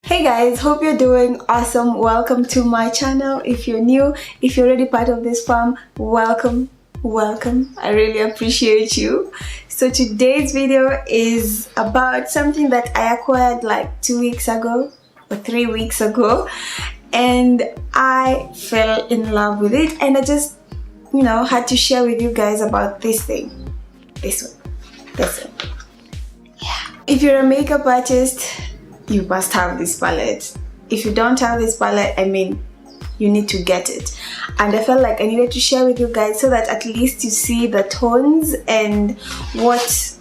Hey guys, hope you're doing awesome. Welcome to my channel. If you're new, if you're already part of this fam, welcome. I really appreciate you. So today's video is about something that I acquired like 2 weeks ago or 3 weeks ago, and I fell in love with it, and I just had to share with you guys about this thing. This one. Yeah. If you're a makeup artist, you must have this palette. If you don't have this palette, I mean, you need to get it. And I felt like I needed to share with you guys so that at least you see the tones and what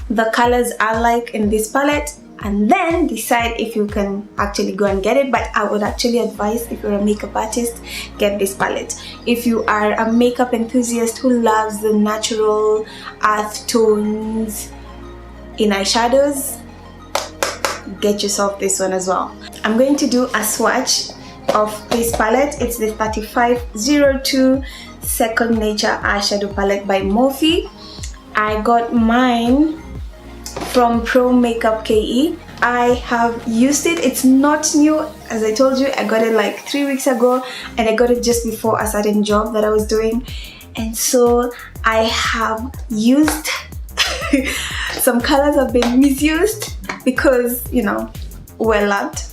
the colors are like in this palette, and then decide if you can actually go and get it. But I would actually advise, if you're a makeup artist, get this palette. If you are a makeup enthusiast who loves the natural earth tones in eyeshadows, get yourself this one as well. I'm going to do a swatch of this palette. It's the 3502 Second Nature eyeshadow palette by MORPHE. I got mine from Pro Makeup KE. I have used it. It's not new. As I told you, I got it like 3 weeks ago, and I got it just before a certain job that I was doing, and so I have used some colors have been misused because we're loved.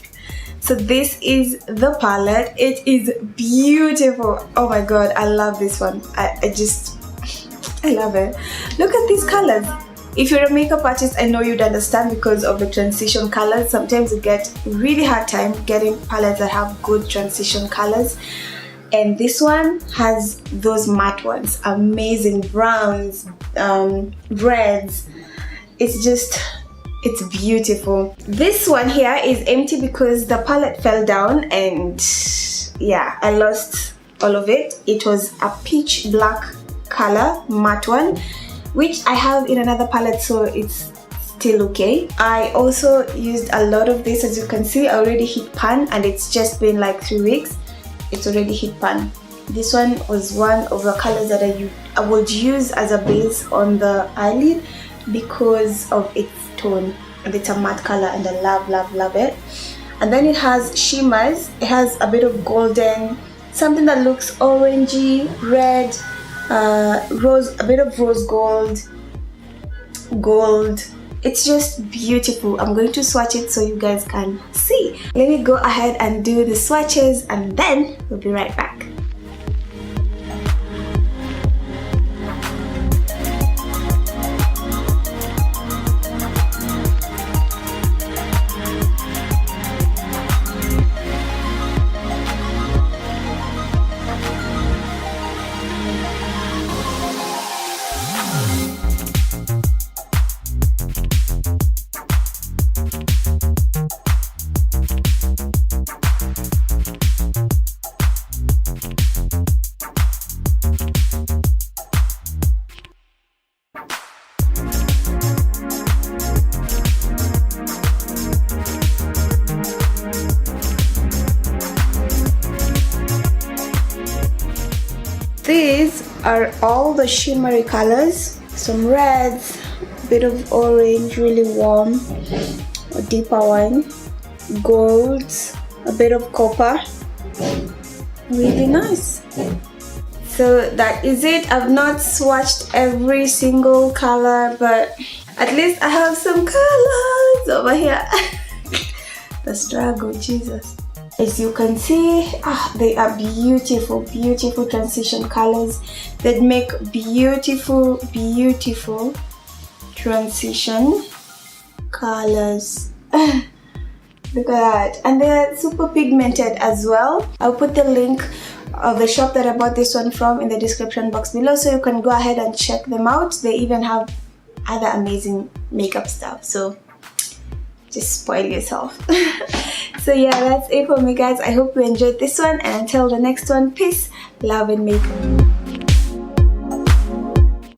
So this is the palette. It is beautiful. Oh my god, I love this one. I love it. Look at these colors. If you're a makeup artist, I know you'd understand because of the transition colors. Sometimes you get really hard time getting palettes that have good transition colors, and this one has those matte ones. Amazing browns, reds. It's beautiful. This one here is empty because the palette fell down, and yeah, I lost all of it. It was a peach black color matte one, which I have in another palette, so it's still okay. I also used a lot of this. As you can see, I already hit pan, and it's just been like 3 weeks. It's already hit pan. This one was one of the colors that I would use as a base on the eyelid because of its tone, and it's a matte color, and I love it. And then it has shimmers. It has a bit of golden, something that looks orangey, red, rose, a bit of rose gold. It's just beautiful. I'm going to swatch it so you guys can see. Let me go ahead and do the swatches, and then we'll be right back. These are all the shimmery colors. Some reds, a bit of orange, really warm, a deeper one, golds, a bit of copper. Really nice. So that is it. I've not swatched every single color, but at least I have some colors over here. The struggle, Jesus. As you can see, they are beautiful transition colors that make beautiful transition colors. Look at that. And they're super pigmented as well. I'll put the link of the shop that I bought this one from in the description box below, so you can go ahead and check them out. They even have other amazing makeup stuff, so just spoil yourself. So yeah, that's it for me guys. I hope you enjoyed this one, and until the next one, peace, love and makeup.